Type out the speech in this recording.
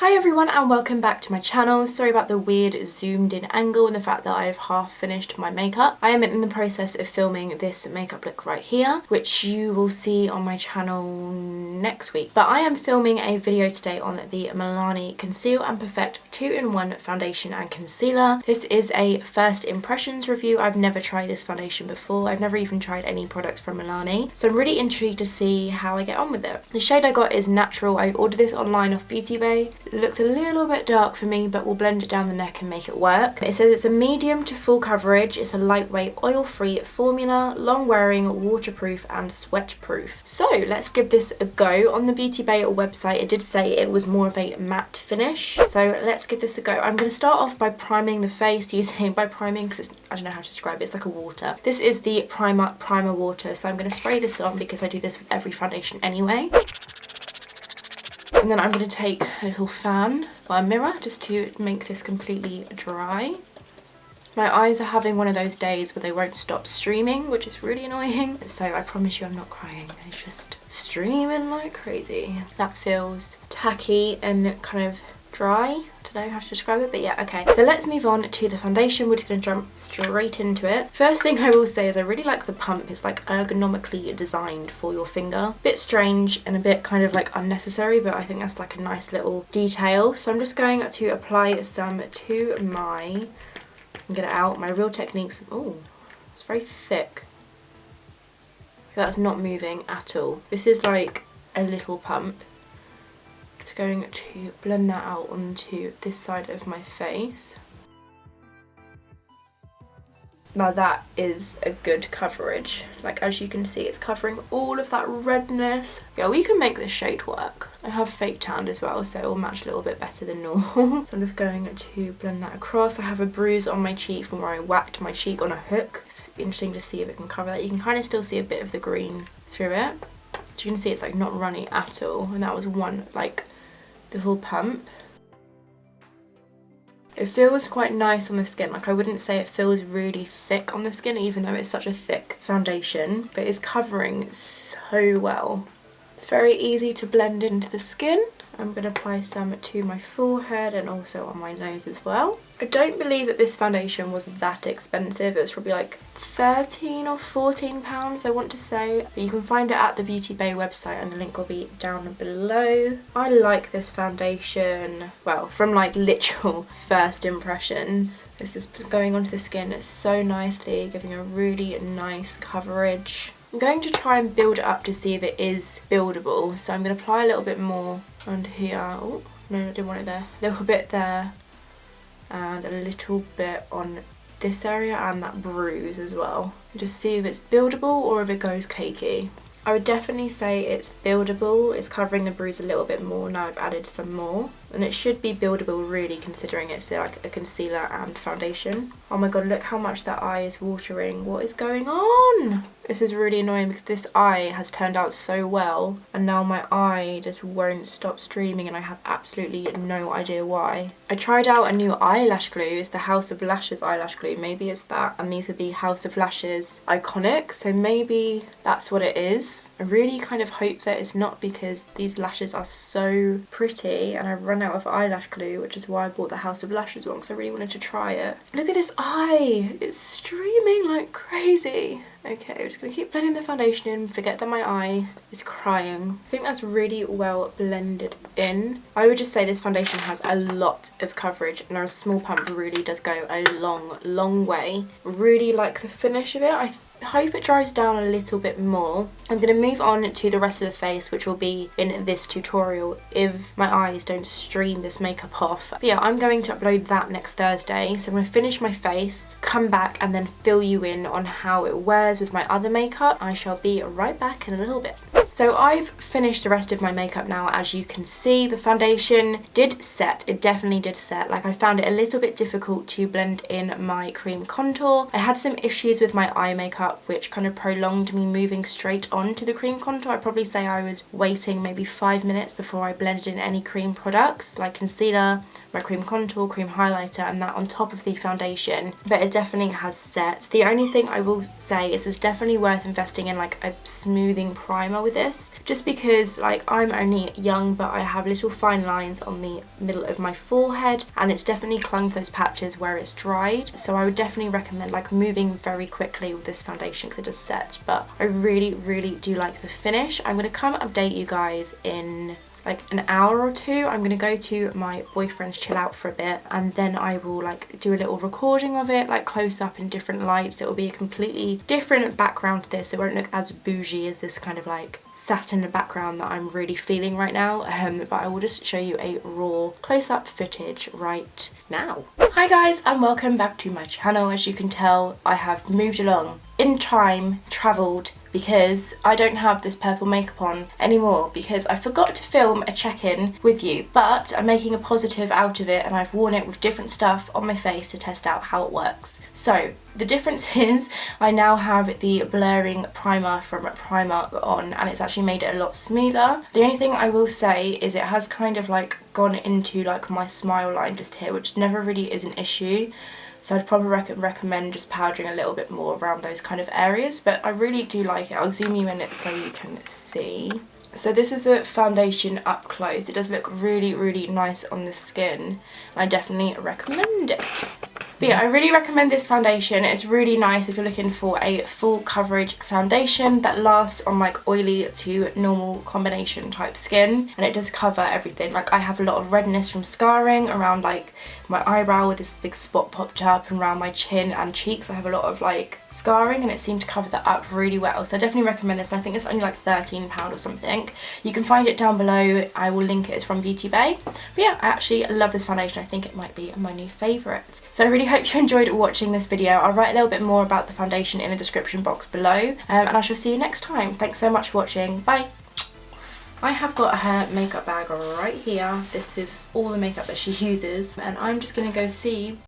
Hi everyone and welcome back to my channel. Sorry about the weird zoomed in angle and the fact that I've half finished my makeup. I am in the process of filming this makeup look right here, which you will see on my channel next week. But I am filming a video today on the Milani Conceal and Perfect 2-in-1 foundation and concealer. This is a first impressions review. I've never tried this foundation before. I've never even tried any products from Milani. So I'm really intrigued to see how I get on with it. The shade I got is Natural. I ordered this online off Beauty Bay. It looks a little bit dark for me, but we'll blend it down the neck and make it work. It says it's a medium to full coverage. It's a lightweight, oil-free formula, long-wearing, waterproof and sweat-proof. So let's give this a go. On the Beauty Bay website, it did say it was more of a matte finish. So let's give this a go. I'm going to start off by priming the face because I don't know how to describe it. It's like a water. This is the Primark Primer Water. So I'm going to spray this on because I do this with every foundation anyway. And then I'm going to take a little fan or a mirror just to make this completely dry. My eyes are having one of those days where they won't stop streaming, which is really annoying. So I promise you I'm not crying. It's just streaming like crazy. That feels tacky and kind of dry. Don't know how to describe it, but yeah, okay. So let's move on to the foundation. We're just going to jump straight into it. First thing I will say is I really like the pump. It's like ergonomically designed for your finger. Bit strange and a bit kind of like unnecessary, but I think that's like a nice little detail. So I'm just going to apply some to my, get it out, my Real Techniques. Oh, it's very thick. That's not moving at all. This is like a little pump. Just going to blend that out onto this side of my face. Now that is a good coverage. Like as you can see, it's covering all of that redness. Yeah, we can make this shade work. I have fake tanned as well, so it will match a little bit better than normal. So I'm just going to blend that across. I have a bruise on my cheek from where I whacked my cheek on a hook. It's interesting to see if it can cover that. You can kind of still see a bit of the green through it. So you can see it's like not runny at all. And that was one like little pump. It feels quite nice on the skin. Like I wouldn't say it feels really thick on the skin even though it's such a thick foundation, but it's covering so well. It's very easy to blend into the skin. I'm going to apply some to my forehead and also on my nose as well. I don't believe that this foundation was that expensive. It was probably like 13 or 14 pounds, I want to say. But you can find it at the Beauty Bay website and the link will be down below. I like this foundation, well, from like literal first impressions. This is going onto the skin so nicely, giving a really nice coverage. I'm going to try and build it up to see if it is buildable. So I'm going to apply a little bit more onto here. Oh, no, I didn't want it there. A little bit there. And a little bit on this area and that bruise as well. Just see if it's buildable or if it goes cakey. I would definitely say it's buildable. It's covering the bruise a little bit more. Now I've added some more. And it should be buildable really, considering it's like a concealer and foundation. Oh my god, look how much that eye is watering. What is going on? This is really annoying because this eye has turned out so well and now my eye just won't stop streaming and I have absolutely no idea why. I tried out a new eyelash glue. It's the House of Lashes eyelash glue. Maybe it's that, and these are the House of Lashes Iconic, so maybe that's what it is. I really kind of hope that it's not because these lashes are so pretty and I've run out of eyelash glue, which is why I bought the House of Lashes one because I really wanted to try it. Look at this eye! It's streaming like crazy. Okay, I'm just going to keep blending the foundation in, forget that my eye is crying. I think that's really well blended in. I would just say this foundation has a lot of coverage and a small pump really does go a long way. Really like the finish of it. I hope it dries down a little bit more. I'm going to move on to the rest of the face, which will be in this tutorial if my eyes don't stream this makeup off. But yeah, I'm going to upload that next Thursday. So I'm going to finish my face, come back and then fill you in on how it wears with my other makeup. I shall be right back in a little bit. So I've finished the rest of my makeup now. As you can see, the foundation did set. It definitely did set. Like I found it a little bit difficult to blend in my cream contour. I had some issues with my eye makeup which kind of prolonged me moving straight on to the cream contour. I'd probably say I was waiting maybe 5 minutes before I blended in any cream products like concealer, my cream contour, cream highlighter, and that on top of the foundation, but it definitely has set. The only thing I will say is it's definitely worth investing in like a smoothing primer with this, just because like I'm only young, but I have little fine lines on the middle of my forehead, and it's definitely clung to those patches where it's dried. So I would definitely recommend like moving very quickly with this foundation because it does set, but I really do like the finish. I'm going to come update you guys in like an hour or two. I'm gonna go to my boyfriend's chill out for a bit, and then I will like do a little recording of it, like close up in different lights. It will be a completely different background to this. It won't look as bougie as this kind of like satin background that I'm really feeling right now, but I will just show you a raw close-up footage right now. Hi guys, and welcome back to my channel. As you can tell, I have moved along in time, travelled, because I don't have this purple makeup on anymore because I forgot to film a check-in with you, but I'm making a positive out of it and I've worn it with different stuff on my face to test out how it works. So the difference is I now have the blurring primer from Primark on, and it's actually made it a lot smoother. The only thing I will say is it has kind of like gone into like my smile line just here, which never really is an issue. So I'd probably recommend just powdering a little bit more around those kind of areas, but I really do like it. I'll zoom you in it so you can see. So this is the foundation up close. It does look really nice on the skin. I definitely recommend it. But yeah, I really recommend this foundation. It's really nice if you're looking for a full coverage foundation that lasts on like oily to normal combination type skin, and it does cover everything. Like I have a lot of redness from scarring around like my eyebrow with this big spot popped up, and around my chin and cheeks I have a lot of like scarring, and it seemed to cover that up really well. So I definitely recommend this. I think it's only like £13 or something. You can find it down below. I will link it. It's from Beauty Bay. But yeah, I actually love this foundation. I think it might be my new favourite. So I really hope you enjoyed watching this video. I'll write a little bit more about the foundation in the description box below, and I shall see you next time. Thanks so much for watching. Bye. I have got her makeup bag right here. This is all the makeup that she uses, and I'm just gonna go see